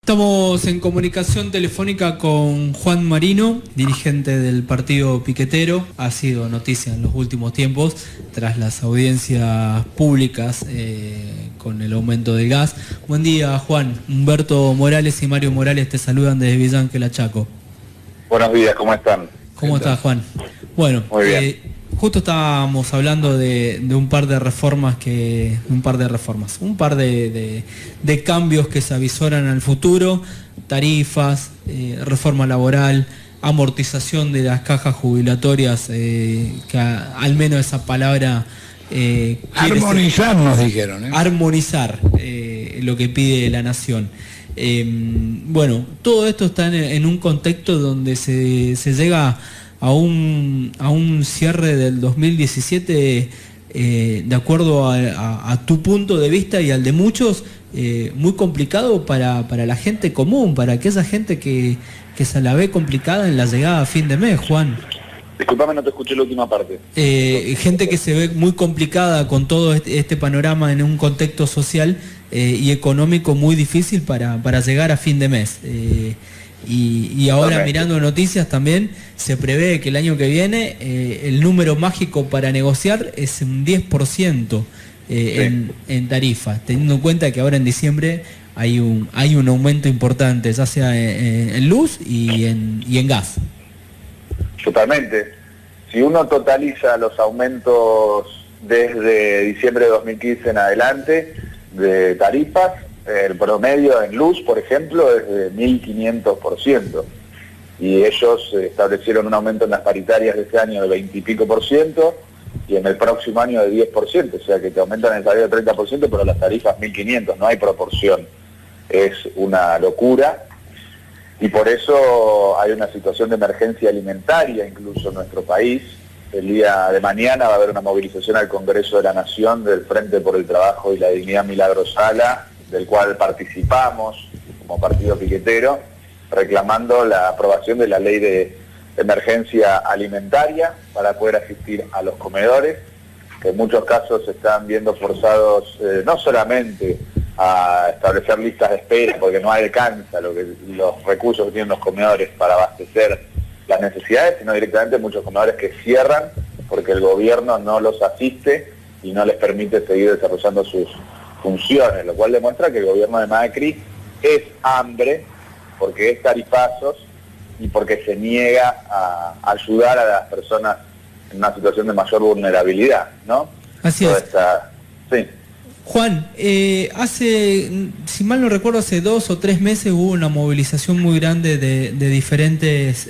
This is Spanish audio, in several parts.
Estamos en comunicación telefónica con Juan Marino, dirigente del partido piquetero. Ha sido noticia en los últimos tiempos tras las audiencias públicas con el aumento del gas. Buen día, Juan. Humberto Morales y Mario Morales te saludan desde Villa Ángela, Chaco. Buenos días, ¿cómo están? ¿Cómo estás, Juan? Bueno, muy bien. Justo estábamos hablando de un par de reformas, un par de cambios que se avisoran al futuro, tarifas, reforma laboral, amortización de las cajas jubilatorias, que al menos esa palabra... armonizar nos dijeron. Armonizar lo que pide la nación. Bueno, todo esto está en un contexto donde se llega a un cierre del 2017, de acuerdo a tu punto de vista y al de muchos, muy complicado para la gente común, para aquella gente que se la ve complicada en la llegada a fin de mes, Juan. Disculpame, no te escuché la última parte. Gente que se ve muy complicada con todo este panorama en un contexto social y económico muy difícil para llegar a fin de mes. Y ahora mirando noticias también se prevé que el año que viene el número mágico para negociar es un 10% en tarifas, teniendo en cuenta que ahora en diciembre hay un aumento importante, ya sea en luz y en gas. Totalmente. Si uno totaliza los aumentos desde diciembre de 2015 en adelante de tarifas, el promedio en luz, por ejemplo, es de 1.500%. Y ellos establecieron un aumento en las paritarias de este año de 20 y pico % y en el próximo año de 10%. O sea que te aumentan el salario de 30%, pero las tarifas 1.500, no hay proporción. Es una locura. Y por eso hay una situación de emergencia alimentaria incluso en nuestro país. El día de mañana va a haber una movilización al Congreso de la Nación del Frente por el Trabajo y la Dignidad Milagro Sala, del cual participamos como partido piquetero, reclamando la aprobación de la ley de emergencia alimentaria para poder asistir a los comedores, que en muchos casos se están viendo forzados no solamente a establecer listas de espera porque no alcanza los recursos que tienen los comedores para abastecer las necesidades, sino directamente muchos comedores que cierran porque el gobierno no los asiste y no les permite seguir desarrollando sus funciones, lo cual demuestra que el gobierno de Macri es hambre, porque es tarifazos y porque se niega a ayudar a las personas en una situación de mayor vulnerabilidad, ¿no? Así es. Sí. Juan, si mal no recuerdo, hace 2 o 3 meses hubo una movilización muy grande de diferentes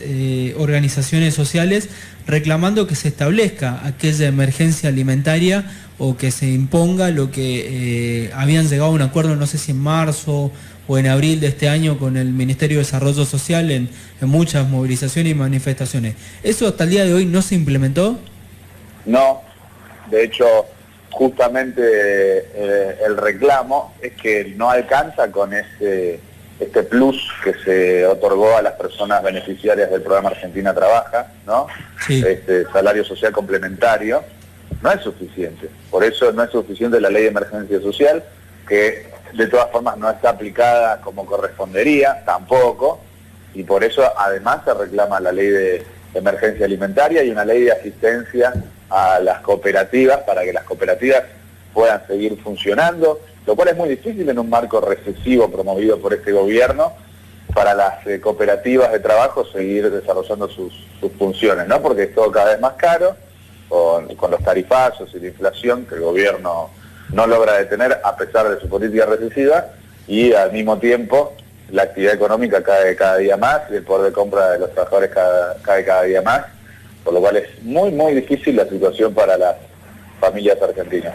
organizaciones sociales reclamando que se establezca aquella emergencia alimentaria o que se imponga lo que habían llegado a un acuerdo, no sé si en marzo o en abril de este año con el Ministerio de Desarrollo Social en muchas movilizaciones y manifestaciones. ¿Eso hasta el día de hoy no se implementó? No, de hecho, justamente el reclamo es que no alcanza con este plus que se otorgó a las personas beneficiarias del programa Argentina Trabaja, ¿no? Sí. Este salario social complementario, no es suficiente. Por eso no es suficiente la ley de emergencia social, que de todas formas no está aplicada como correspondería, tampoco, y por eso además se reclama la ley de emergencia alimentaria y una ley de asistencia a las cooperativas para que las cooperativas puedan seguir funcionando, lo cual es muy difícil en un marco recesivo promovido por este gobierno para las cooperativas de trabajo seguir desarrollando sus funciones, ¿no? Porque es todo cada vez más caro, con los tarifazos y la inflación que el gobierno no logra detener a pesar de su política recesiva, y al mismo tiempo la actividad económica cae cada día más y el poder de compra de los trabajadores cae cada día más, por lo cual es muy muy difícil la situación para las familias argentinas.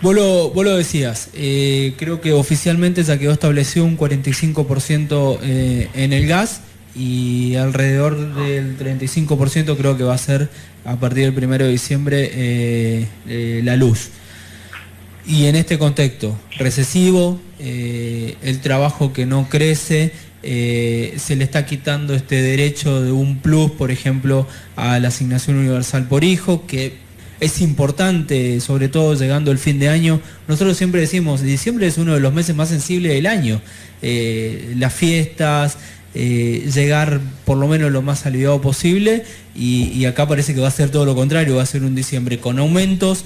Vos lo decías, creo que oficialmente ya quedó establecido un 45% en el gas y alrededor del 35% creo que va a ser a partir del 1 de diciembre la luz. Y en este contexto recesivo, el trabajo que no crece, se le está quitando este derecho de un plus, por ejemplo, a la asignación universal por hijo, que es importante, sobre todo llegando el fin de año. Nosotros siempre decimos, diciembre es uno de los meses más sensibles del año. Las fiestas, llegar por lo menos lo más aliviado posible, y acá parece que va a ser todo lo contrario, va a ser un diciembre con aumentos,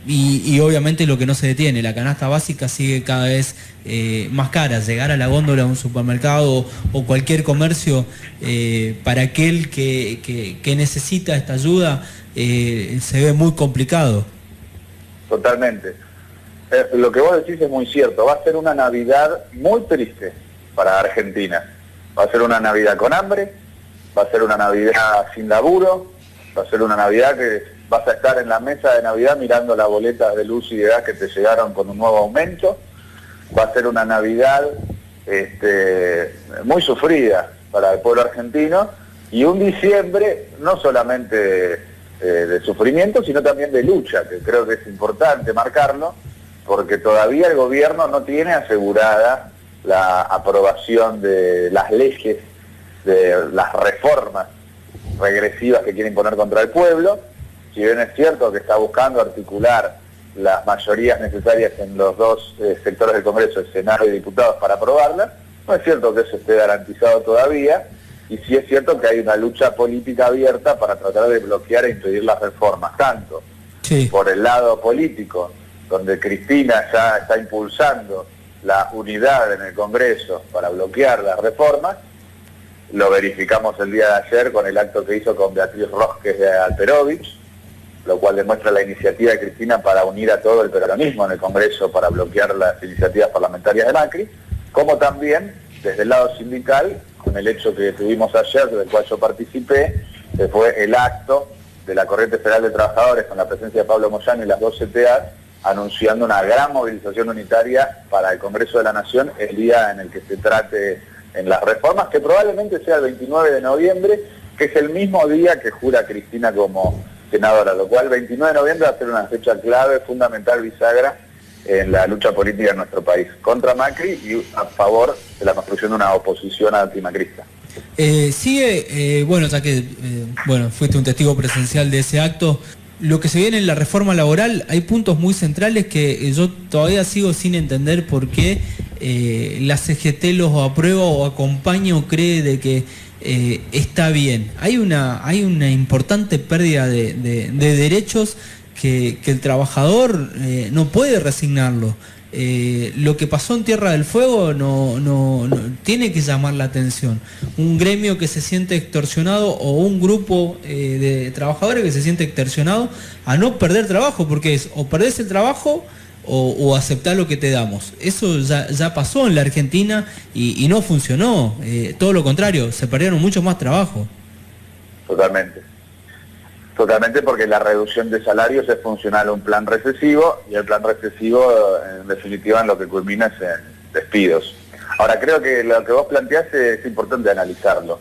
y obviamente lo que no se detiene, la canasta básica sigue cada vez más cara. Llegar a la góndola de un supermercado o cualquier comercio, para aquel que necesita esta ayuda, se ve muy complicado. Totalmente. Lo que vos decís es muy cierto. Va a ser una Navidad muy triste para Argentina. Va a ser una Navidad con hambre, va a ser una Navidad sin laburo, va a ser una Navidad que vas a estar en la mesa de Navidad mirando las boletas de luz y de gas que te llegaron con un nuevo aumento. Va a ser una Navidad muy sufrida para el pueblo argentino, y un diciembre no solamente de sufrimiento, sino también de lucha, que creo que es importante marcarlo, porque todavía el gobierno no tiene asegurada la aprobación de las leyes, de las reformas regresivas que quiere imponer contra el pueblo. Si bien es cierto que está buscando articular las mayorías necesarias en los dos sectores del Congreso, el Senado y diputados, para aprobarlas, no es cierto que eso esté garantizado todavía, y sí es cierto que hay una lucha política abierta para tratar de bloquear e impedir las reformas, tanto por el lado político, donde Cristina ya está impulsando la unidad en el Congreso para bloquear las reformas. Lo verificamos el día de ayer con el acto que hizo con Beatriz Rosques de Alperovich, lo cual demuestra la iniciativa de Cristina para unir a todo el peronismo en el Congreso para bloquear las iniciativas parlamentarias de Macri, como también desde el lado sindical, con el hecho que tuvimos ayer, del cual yo participé, que fue el acto de la Corriente Federal de Trabajadores con la presencia de Pablo Moyano y las dos CTA, anunciando una gran movilización unitaria para el Congreso de la Nación el día en el que se trate en las reformas, que probablemente sea el 29 de noviembre, que es el mismo día que jura Cristina como senadora, lo cual el 29 de noviembre va a ser una fecha clave, fundamental, bisagra en la lucha política en nuestro país, contra Macri y a favor de la construcción de una oposición antimacrista. Bueno, ya que fuiste un testigo presencial de ese acto, lo que se viene en la reforma laboral, hay puntos muy centrales que yo todavía sigo sin entender por qué la CGT los aprueba o acompaña o cree de que está bien. Hay una importante pérdida de derechos que el trabajador no puede resignarlo. Lo que pasó en Tierra del Fuego no tiene que llamar la atención. Un gremio que se siente extorsionado, o un grupo de trabajadores que se siente extorsionado a no perder trabajo, porque es o perdés el trabajo o aceptar lo que te damos. Eso ya pasó en la Argentina y no funcionó. Todo lo contrario, se perdieron mucho más trabajo. Totalmente, porque la reducción de salarios es funcional a un plan recesivo, y el plan recesivo, en definitiva, en lo que culmina es en despidos. Ahora, creo que lo que vos planteás es importante analizarlo,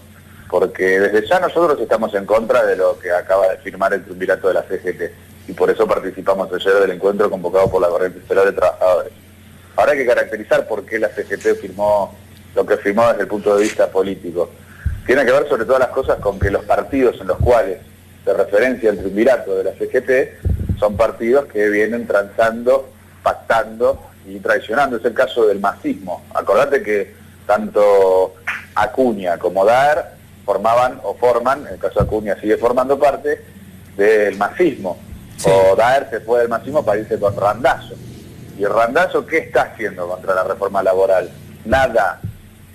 porque desde ya nosotros estamos en contra de lo que acaba de firmar el triunvirato de la CGT, y por eso participamos ayer del encuentro convocado por la Corriente Federal de Trabajadores. Ahora hay que caracterizar por qué la CGT firmó lo que firmó desde el punto de vista político. Tiene que ver, sobre todas las cosas, con que los partidos en los cuales de referencia al triunvirato de la CGT son partidos que vienen transando, pactando y traicionando. Es el caso del masismo. Acordate que tanto Acuña como Daer forman, en el caso de Acuña sigue formando parte del masismo. Sí. O Daer se fue del masismo para irse con Randazzo. ¿Y Randazzo qué está haciendo contra la reforma laboral? Nada.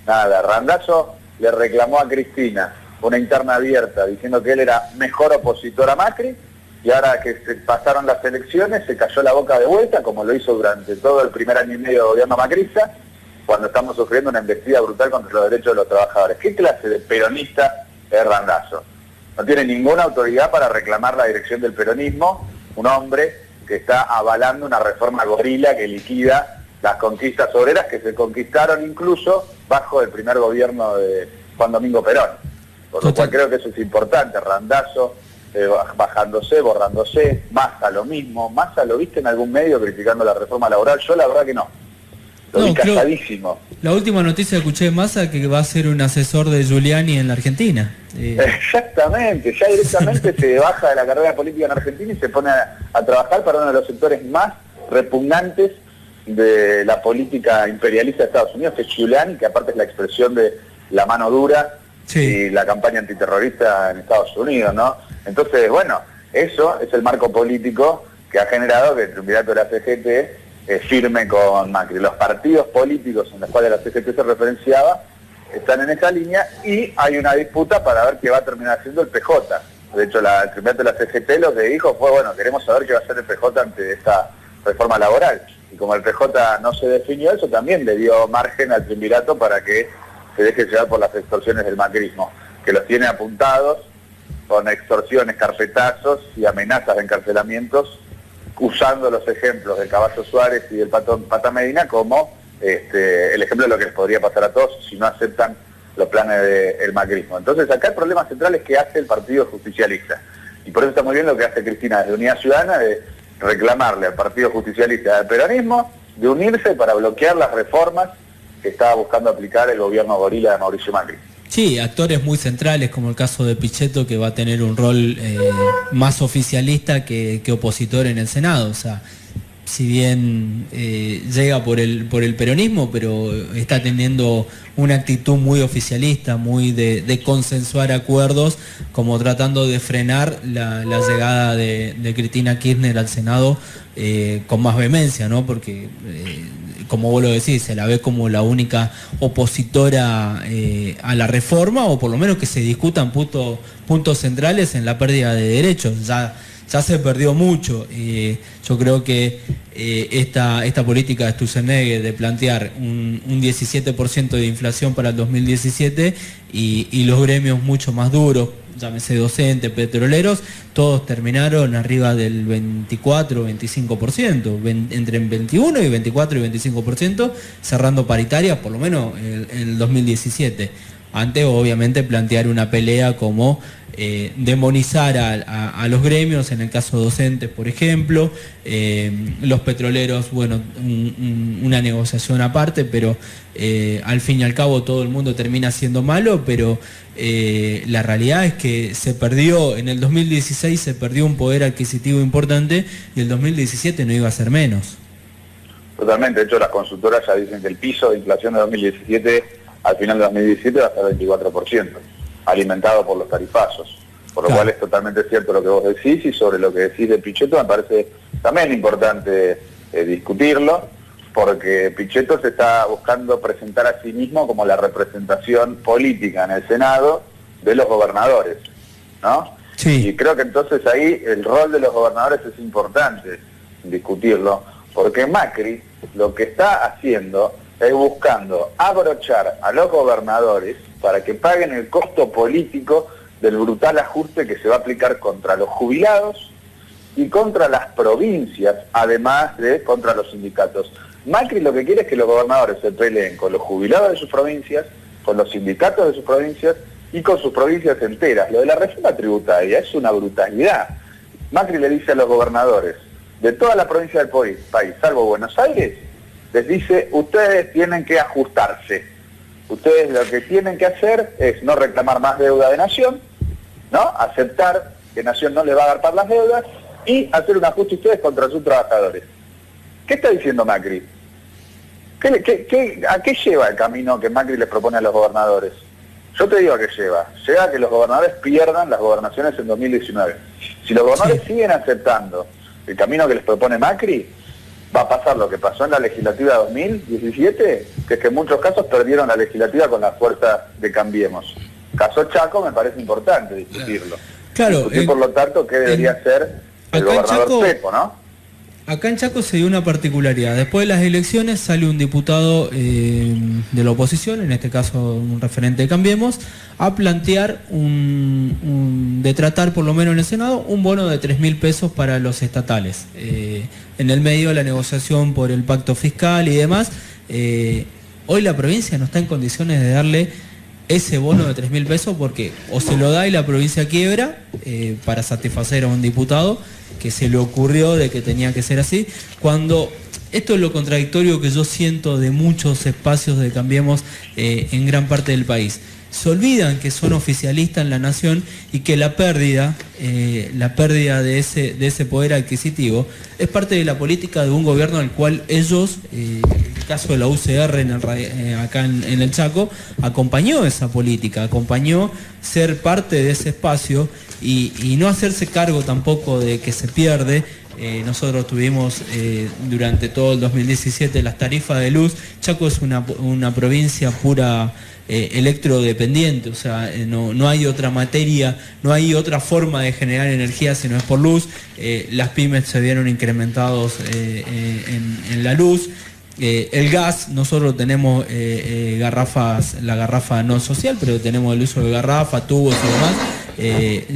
Randazzo le reclamó a Cristina una interna abierta diciendo que él era mejor opositor a Macri, y ahora que se pasaron las elecciones se cayó la boca de vuelta, como lo hizo durante todo el primer año y medio de gobierno macrista, cuando estamos sufriendo una embestida brutal contra los derechos de los trabajadores. ¿Qué clase de peronista es Randazzo? No tiene ninguna autoridad para reclamar la dirección del peronismo, un hombre que está avalando una reforma gorila que liquida las conquistas obreras que se conquistaron incluso bajo el primer gobierno de Juan Domingo Perón. Por lo cual creo que eso es importante. Randazzo bajándose, borrándose, Massa lo mismo. ¿Massa lo viste en algún medio criticando la reforma laboral? Yo la verdad que no. Lo vi casadísimo. La última noticia que escuché de Massa que va a ser un asesor de Giuliani en la Argentina. Exactamente, ya directamente se baja de la carrera política en Argentina y se pone a trabajar para uno de los sectores más repugnantes de la política imperialista de Estados Unidos, que es Giuliani, que aparte es la expresión de la mano dura y la campaña antiterrorista en Estados Unidos, ¿no? Entonces, bueno, eso es el marco político que ha generado que el triunvirato de la CGT firme con Macri. Los partidos políticos en los cuales la CGT se referenciaba están en esa línea y hay una disputa para ver qué va a terminar haciendo el PJ. De hecho, el triunvirato de la CGT lo que dijo fue, bueno, queremos saber qué va a hacer el PJ ante esta reforma laboral. Y como el PJ no se definió, eso también le dio margen al triunvirato para que se deje llevar por las extorsiones del macrismo, que los tiene apuntados con extorsiones, carpetazos y amenazas de encarcelamientos, usando los ejemplos del Caballo Suárez y del Pata Medina como el ejemplo de lo que les podría pasar a todos si no aceptan los planes del macrismo. Entonces acá el problema central es que hace el Partido Justicialista. Y por eso está muy bien lo que hace Cristina desde Unidad Ciudadana, de reclamarle al Partido Justicialista del peronismo de unirse para bloquear las reformas que estaba buscando aplicar el gobierno gorila de Mauricio Macri. Sí, actores muy centrales como el caso de Pichetto, que va a tener un rol más oficialista que opositor en el Senado. O sea, si bien llega por el peronismo, pero está teniendo una actitud muy oficialista, muy de consensuar acuerdos, como tratando de frenar la llegada de Cristina Kirchner al Senado con más vehemencia, ¿no? Porque como vos lo decís, se la ve como la única opositora a la reforma, o por lo menos que se discutan puntos centrales en la pérdida de derechos. Ya se perdió mucho. Yo creo que esta política de Sturzenegger de plantear un 17% de inflación para el 2017 y los gremios mucho más duros, llámese docentes, petroleros, todos terminaron arriba del 24-25%, entre 21 y 24 y 25%, cerrando paritarias por lo menos el 2017. Antes, obviamente, plantear una pelea como demonizar a los gremios, en el caso docentes, por ejemplo, los petroleros, bueno, una negociación aparte, pero al fin y al cabo todo el mundo termina siendo malo, pero la realidad es que se perdió, en el 2016 se perdió un poder adquisitivo importante y el 2017 no iba a ser menos. Totalmente, de hecho las consultoras ya dicen que el piso de inflación de 2017 al final de 2017 va a ser 24%, alimentado por los tarifazos, por lo cual es totalmente cierto lo que vos decís, y sobre lo que decís de Pichetto me parece también importante discutirlo, porque Pichetto se está buscando presentar a sí mismo como la representación política en el Senado de los gobernadores, ¿no? Sí. Y creo que entonces ahí el rol de los gobernadores es importante discutirlo, porque Macri lo que está haciendo es buscando abrochar a los gobernadores para que paguen el costo político del brutal ajuste que se va a aplicar contra los jubilados y contra las provincias, además de contra los sindicatos. Macri lo que quiere es que los gobernadores se peleen con los jubilados de sus provincias, con los sindicatos de sus provincias y con sus provincias enteras. Lo de la reforma tributaria es una brutalidad. Macri le dice a los gobernadores de toda la provincia del país, salvo Buenos Aires, les dice, ustedes tienen que ajustarse. Ustedes lo que tienen que hacer es no reclamar más deuda de Nación, ¿no? Aceptar que Nación no les va a agarpar las deudas y hacer un ajuste ustedes contra sus trabajadores. ¿Qué está diciendo Macri? ¿A qué lleva el camino que Macri les propone a los gobernadores? Yo te digo a qué lleva. Lleva a que los gobernadores pierdan las gobernaciones en 2019. Si los gobernadores siguen aceptando el camino que les propone Macri, va a pasar lo que pasó en la legislativa 2017, que es que en muchos casos perdieron la legislativa con la fuerza de Cambiemos. Caso Chaco me parece importante discutirlo. Claro. Discutir, por lo tanto, qué debería ser el gobernador Chaco, Pepo, ¿no? Acá en Chaco se dio una particularidad. Después de las elecciones sale un diputado de la oposición, en este caso un referente de Cambiemos, a plantear de tratar, por lo menos en el Senado, un bono de 3.000 pesos para los estatales. En el medio de la negociación por el pacto fiscal y demás, hoy la provincia no está en condiciones de darle ese bono de 3.000 pesos porque o se lo da y la provincia quiebra para satisfacer a un diputado que se le ocurrió de que tenía que ser así, cuando Esto es lo contradictorio que yo siento de muchos espacios de Cambiemos en gran parte del país. Se olvidan que son oficialistas en la nación y que la pérdida de ese poder adquisitivo es parte de la política de un gobierno al cual ellos, el caso de la UCR acá en el Chaco, acompañó esa política, acompañó ser parte de ese espacio y no hacerse cargo tampoco de que se pierde. Nosotros tuvimos durante todo el 2017 las tarifas de luz. Chaco es una provincia pura electrodependiente, o sea, no hay otra materia, no hay otra forma de generar energía si no es por luz. Las pymes se vieron incrementados en la luz. El gas, nosotros tenemos la garrafa no social, pero tenemos el uso de garrafa, tubos y demás.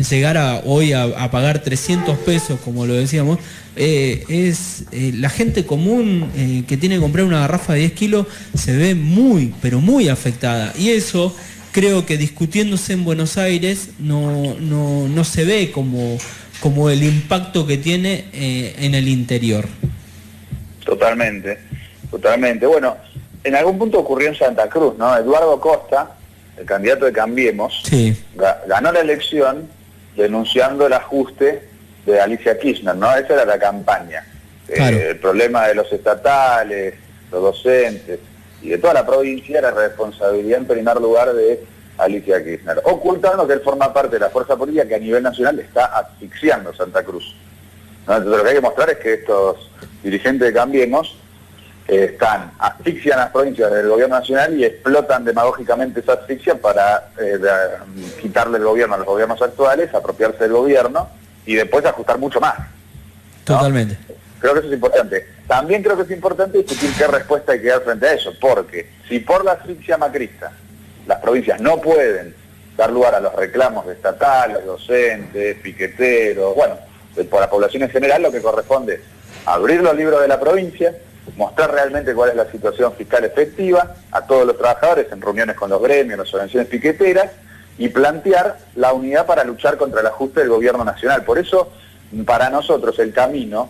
Llegar hoy a pagar 300 pesos, como lo decíamos, la gente común que tiene que comprar una garrafa de 10 kilos se ve muy, pero muy afectada. Y eso creo que discutiéndose en Buenos Aires no se ve como el impacto que tiene en el interior. Totalmente. Bueno, en algún punto ocurrió en Santa Cruz, ¿no? Eduardo Costa, el candidato de Cambiemos, sí, ganó la elección denunciando el ajuste de Alicia Kirchner, ¿no? Esa era la campaña. Claro. El problema de los estatales, los docentes y de toda la provincia era responsabilidad en primer lugar de Alicia Kirchner, ocultando que él forma parte de la fuerza política que a nivel nacional está asfixiando Santa Cruz, ¿no? Entonces lo que hay que mostrar es que estos dirigentes de Cambiemos asfixian las provincias del gobierno nacional y explotan demagógicamente esa asfixia para quitarle el gobierno a los gobiernos actuales, apropiarse del gobierno y después ajustar mucho más, ¿no? Totalmente. Creo que eso es importante. También creo que es importante discutir qué respuesta hay que dar frente a eso, porque si por la asfixia macrista las provincias no pueden dar lugar a los reclamos de estatales, docentes, piqueteros, bueno, por la población en general, lo que corresponde es abrir los libros de la provincia, mostrar realmente cuál es la situación fiscal efectiva a todos los trabajadores en reuniones con los gremios, las organizaciones piqueteras, y plantear la unidad para luchar contra el ajuste del gobierno nacional. Por eso, para nosotros, el camino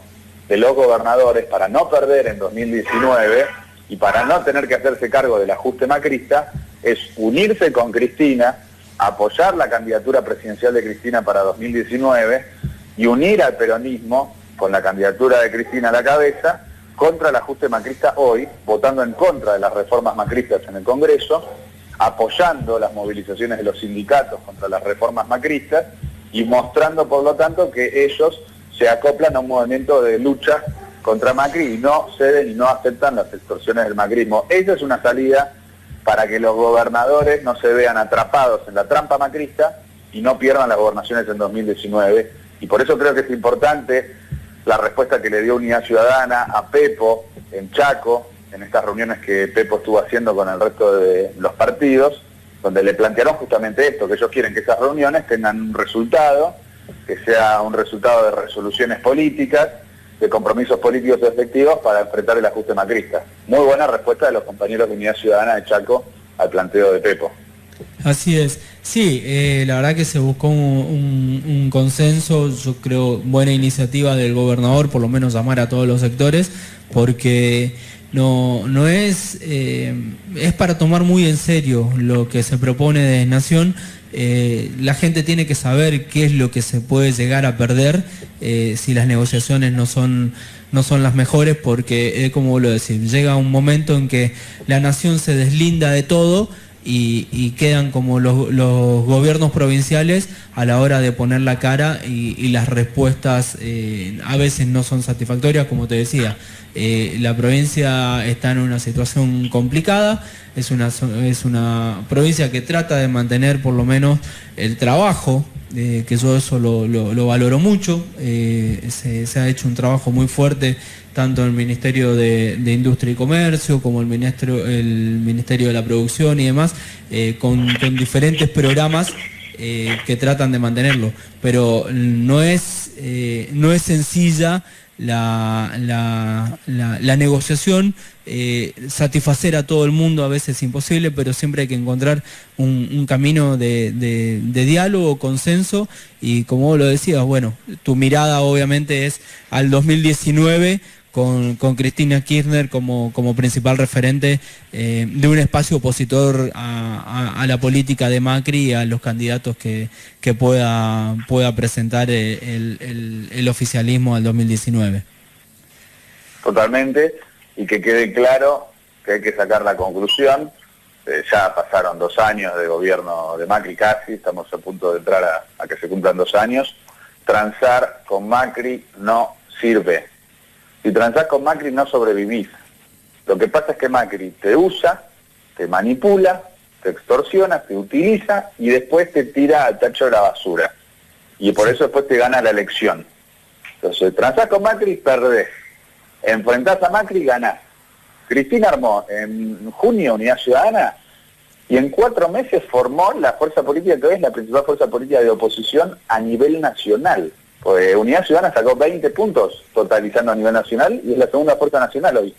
de los gobernadores, para no perder en 2019 y para no tener que hacerse cargo del ajuste macrista, es unirse con Cristina, apoyar la candidatura presidencial de Cristina para 2019 y unir al peronismo con la candidatura de Cristina a la cabeza contra el ajuste macrista hoy, votando en contra de las reformas macristas en el Congreso, apoyando las movilizaciones de los sindicatos contra las reformas macristas y mostrando, por lo tanto, que ellos se acoplan a un movimiento de lucha contra Macri y no ceden y no aceptan las extorsiones del macrismo. Esa es una salida para que los gobernadores no se vean atrapados en la trampa macrista y no pierdan las gobernaciones en 2019. Y por eso creo que es importante la respuesta que le dio Unidad Ciudadana a Pepo en Chaco, en estas reuniones que Pepo estuvo haciendo con el resto de los partidos, donde le plantearon justamente esto, que ellos quieren que esas reuniones tengan un resultado, que sea un resultado de resoluciones políticas, de compromisos políticos efectivos para enfrentar el ajuste macrista. Muy buena respuesta de los compañeros de Unidad Ciudadana de Chaco al planteo de Pepo. Así es. Sí, la verdad que se buscó un consenso, yo creo buena iniciativa del gobernador, por lo menos llamar a todos los sectores, porque no es para tomar muy en serio lo que se propone de Nación. La gente tiene que saber qué es lo que se puede llegar a perder si las negociaciones no son las mejores, porque como vos lo decís, llega un momento en que la Nación se deslinda de todo y quedan como los gobiernos provinciales a la hora de poner la cara y las respuestas a veces no son satisfactorias, como te decía. La provincia está en una situación complicada, es una provincia que trata de mantener por lo menos el trabajo, que yo eso lo valoro mucho. Se ha hecho un trabajo muy fuerte tanto el Ministerio de Industria y Comercio como el Ministerio de la Producción y demás, con diferentes programas que tratan de mantenerlo, pero no es sencilla la negociación. Satisfacer a todo el mundo a veces es imposible, pero siempre hay que encontrar un camino de diálogo, consenso, y como vos lo decías, bueno, tu mirada obviamente es al 2019 con Cristina Kirchner como principal referente de un espacio opositor a la política de Macri y a los candidatos que pueda presentar el oficialismo del 2019. Totalmente, y que quede claro que hay que sacar la conclusión. Ya pasaron 2 años de gobierno de Macri casi, estamos a punto de entrar a que se cumplan 2 años. Transar con Macri no sirve. Si transás con Macri no sobrevivís. Lo que pasa es que Macri te usa, te manipula, te extorsiona, te utiliza y después te tira al tacho de la basura. Y por eso después te gana la elección. Entonces, transás con Macri, perdés. Enfrentás a Macri, ganás. Cristina armó en junio Unidad Ciudadana y en 4 meses formó la fuerza política que hoy es la principal fuerza política de oposición a nivel nacional. Pues Unidad Ciudadana sacó 20 puntos totalizando a nivel nacional y es la segunda fuerza nacional hoy.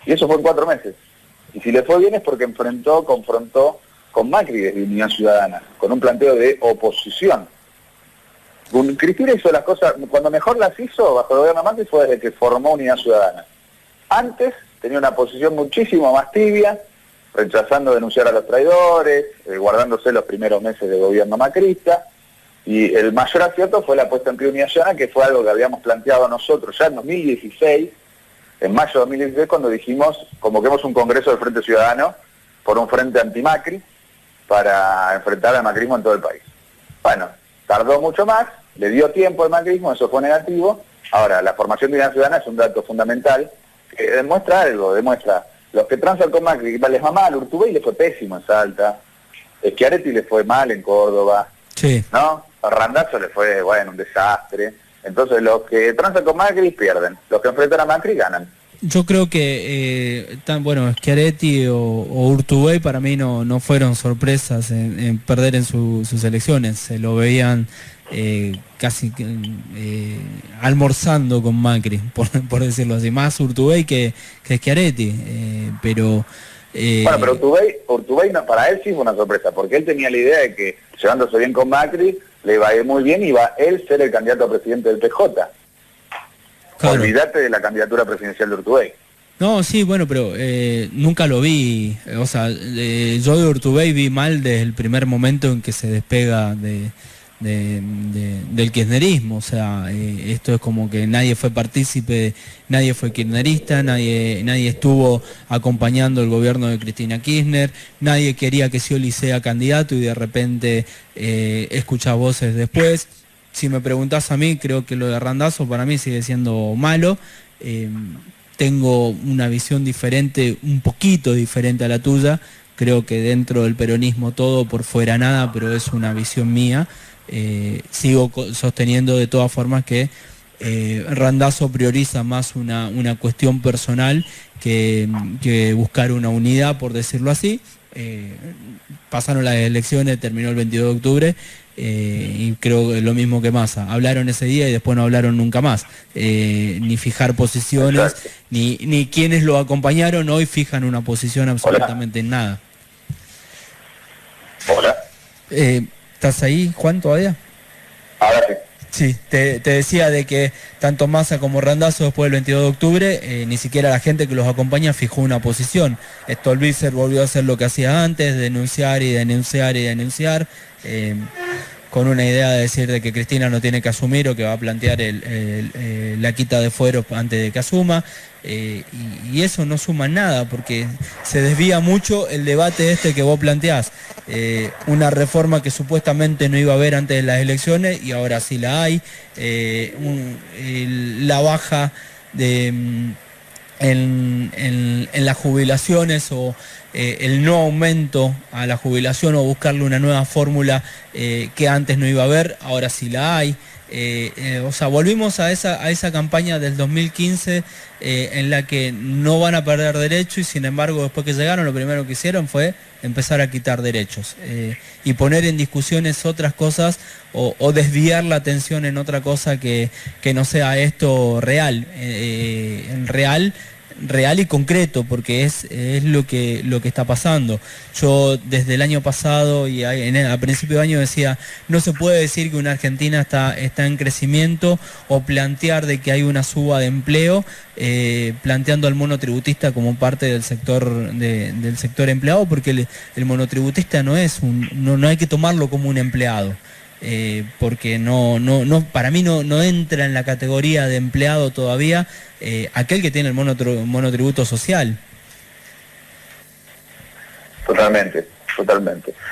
Y eso fue en 4 meses. Y si le fue bien es porque confrontó con Macri desde Unidad Ciudadana, con un planteo de oposición. Cristina hizo las cosas, cuando mejor las hizo bajo el gobierno de Macri fue desde que formó Unidad Ciudadana. Antes tenía una posición muchísimo más tibia, rechazando denunciar a los traidores, guardándose los primeros meses de gobierno macrista, y el mayor acierto fue la puesta en pie de Unidad Ciudadana, que fue algo que habíamos planteado nosotros ya en 2016, en mayo de 2016, cuando dijimos, convoquemos un congreso del Frente Ciudadano por un frente anti-Macri para enfrentar al macrismo en todo el país. Bueno, tardó mucho más, le dio tiempo al macrismo, eso fue negativo. Ahora, la formación de Unidad Ciudadana es un dato fundamental, que demuestra algo, los que transan con Macri, les va mal, Urtubey le fue pésimo en Salta, Schiaretti le fue mal en Córdoba, sí, ¿no? A Randazzo le fue, un desastre. Entonces los que transan con Macri pierden, los que enfrentan a Macri ganan. Yo creo que Schiaretti o Urtubey para mí no fueron sorpresas en perder en sus elecciones, se lo veían casi almorzando con Macri, por decirlo así, más Urtubey que Schiaretti, pero Urtubey no, para él sí fue una sorpresa, porque él tenía la idea de que llevándose bien con Macri le iba a ir muy bien y iba él ser el candidato a presidente del PJ. Claro. Olvídate de la candidatura presidencial de Urtubey. No, sí, bueno, pero nunca lo vi, o sea, yo de Urtubey vi mal desde el primer momento en que se despega del kirchnerismo, o sea, esto es como que nadie fue partícipe, nadie fue kirchnerista, nadie estuvo acompañando el gobierno de Cristina Kirchner, nadie quería que Scioli sea candidato y de repente escucha voces después. Si me preguntás a mí, creo que lo de Randazzo para mí sigue siendo malo. Tengo una visión diferente, un poquito diferente a la tuya. Creo que dentro del peronismo todo, por fuera nada, pero es una visión mía. Sigo sosteniendo de todas formas que Randazzo prioriza más una cuestión personal que buscar una unidad, por decirlo así. Pasaron las elecciones, terminó el 22 de octubre y creo que lo mismo que Massa. Hablaron ese día y después no hablaron nunca más. Ni fijar posiciones, ni quienes lo acompañaron hoy fijan una posición absolutamente en nada. Hola. ¿Estás ahí, Juan, todavía? Ahora sí. Sí, te decía de que tanto Massa como Randazzo después del 22 de octubre, ni siquiera la gente que los acompaña fijó una posición. Stolbizer volvió a hacer lo que hacía antes, denunciar y denunciar y denunciar, con una idea de decir de que Cristina no tiene que asumir o que va a plantear la quita de fueros antes de que asuma, y eso no suma nada, porque se desvía mucho el debate que vos planteás. Una reforma que supuestamente no iba a haber antes de las elecciones y ahora sí la hay, la baja en las jubilaciones o el no aumento a la jubilación o buscarle una nueva fórmula que antes no iba a haber, ahora sí la hay. O sea, volvimos a esa campaña del 2015 en la que no van a perder derechos y sin embargo después que llegaron lo primero que hicieron fue empezar a quitar derechos y poner en discusiones otras cosas o desviar la atención en otra cosa que no sea esto real. En real real y concreto, porque es lo que está pasando. Yo desde el año pasado y a principio de año decía, no se puede decir que una Argentina está en crecimiento o plantear de que hay una suba de empleo, planteando al monotributista como parte del sector del sector empleado, porque el monotributista no hay que tomarlo como un empleado. Porque para mí no entra en la categoría de empleado todavía aquel que tiene el monotributo social. Totalmente.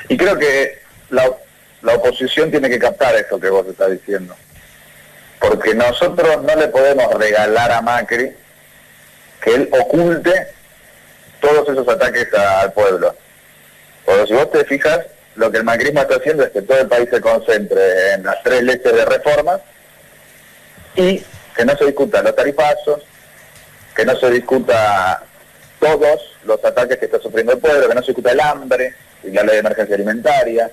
Y creo que la oposición tiene que captar eso que vos estás diciendo. Porque nosotros no le podemos regalar a Macri que él oculte todos esos ataques al pueblo. Porque si vos te fijas, lo que el macrismo está haciendo es que todo el país se concentre en las 3 leyes de reformas y que no se discutan los tarifazos, que no se discuta todos los ataques que está sufriendo el pueblo, que no se discuta el hambre y la ley de emergencia alimentaria.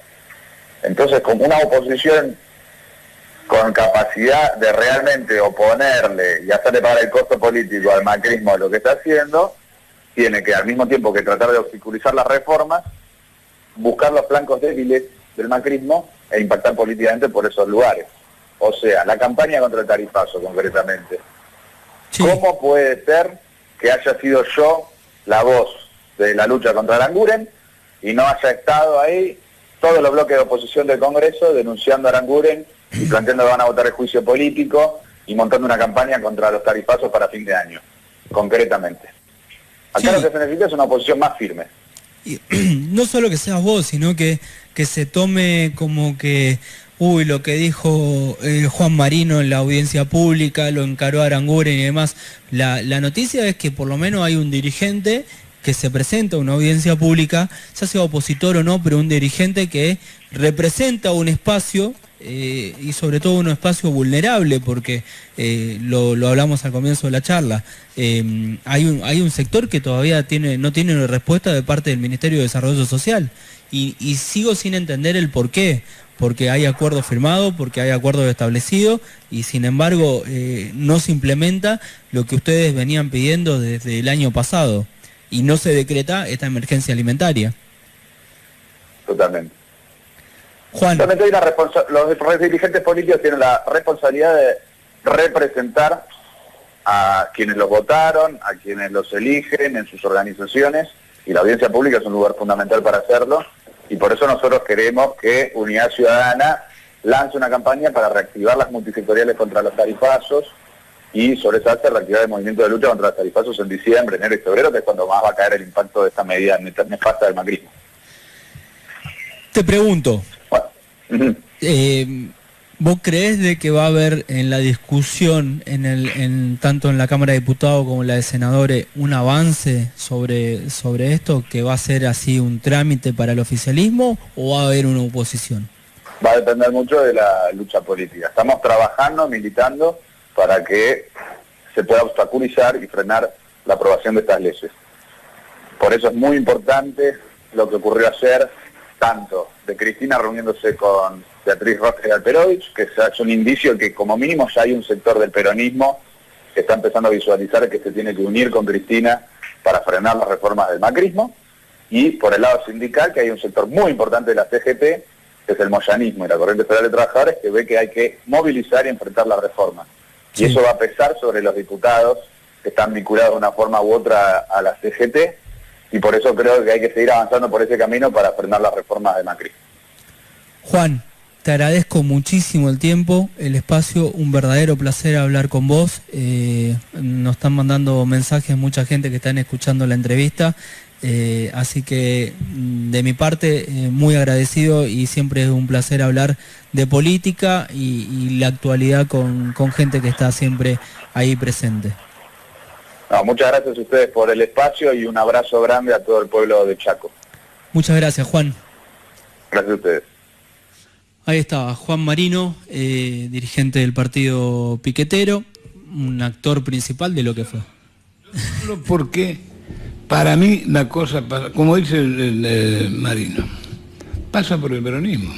Entonces, como una oposición con capacidad de realmente oponerle y hacerle pagar el costo político al macrismo de lo que está haciendo, tiene que, al mismo tiempo que tratar de obstaculizar las reformas, buscar los flancos débiles del macrismo e impactar políticamente por esos lugares. O sea, la campaña contra el tarifazo, concretamente. Sí. ¿Cómo puede ser que haya sido yo la voz de la lucha contra Aranguren y no haya estado ahí todos los bloques de oposición del Congreso denunciando a Aranguren y planteando que van a votar el juicio político y montando una campaña contra los tarifazos para fin de año, concretamente? Acá lo que se necesita es una oposición más firme. Y no solo que seas vos, sino que se tome como que, lo que dijo Juan Marino en la audiencia pública, lo encaró a Aranguren y demás. La noticia es que por lo menos hay un dirigente que se presenta a una audiencia pública, ya sea opositor o no, pero un dirigente que representa un espacio, y sobre todo un espacio vulnerable, porque lo hablamos al comienzo de la charla. Hay un sector que todavía no tiene una respuesta de parte del Ministerio de Desarrollo Social, y sigo sin entender el por qué, porque hay acuerdo firmado, porque hay acuerdo establecido, y sin embargo no se implementa lo que ustedes venían pidiendo desde el año pasado, y no se decreta esta emergencia alimentaria. Totalmente. Juan. Los dirigentes políticos tienen la responsabilidad de representar a quienes los votaron, a quienes los eligen en sus organizaciones, y la audiencia pública es un lugar fundamental para hacerlo, y por eso nosotros queremos que Unidad Ciudadana lance una campaña para reactivar las multisectoriales contra los tarifazos y sobre esa base reactivar el movimiento de lucha contra los tarifazos en diciembre, enero y febrero, que es cuando más va a caer el impacto de esta medida nefasta del macrismo. Te pregunto, ¿vos creés de que va a haber en la discusión, tanto en la Cámara de Diputados como en la de Senadores, un avance sobre esto, que va a ser así un trámite para el oficialismo, o va a haber una oposición? Va a depender mucho de la lucha política. Estamos trabajando, militando, para que se pueda obstaculizar y frenar la aprobación de estas leyes. Por eso es muy importante lo que ocurrió ayer, tanto de Cristina reuniéndose con Beatriz Rojas Alperovich, que se ha hecho un indicio que como mínimo ya hay un sector del peronismo que está empezando a visualizar que se tiene que unir con Cristina para frenar las reformas del macrismo, y por el lado sindical que hay un sector muy importante de la CGT, que es el moyanismo y la Corriente Federal de Trabajadores, que ve que hay que movilizar y enfrentar las reformas. Sí. Y eso va a pesar sobre los diputados que están vinculados de una forma u otra a la CGT, y por eso creo que hay que seguir avanzando por ese camino para frenar las reformas de Macri. Juan, te agradezco muchísimo el tiempo, el espacio, un verdadero placer hablar con vos. Nos están mandando mensajes mucha gente que están escuchando la entrevista, así que de mi parte muy agradecido, y siempre es un placer hablar de política y la actualidad con gente que está siempre ahí presente. No, muchas gracias a ustedes por el espacio y un abrazo grande a todo el pueblo de Chaco. Muchas gracias, Juan. Gracias a ustedes. Ahí estaba Juan Marino, dirigente del partido piquetero, un actor principal de lo que fue. Porque para mí la cosa pasa, como dice el Marino, pasa por el peronismo.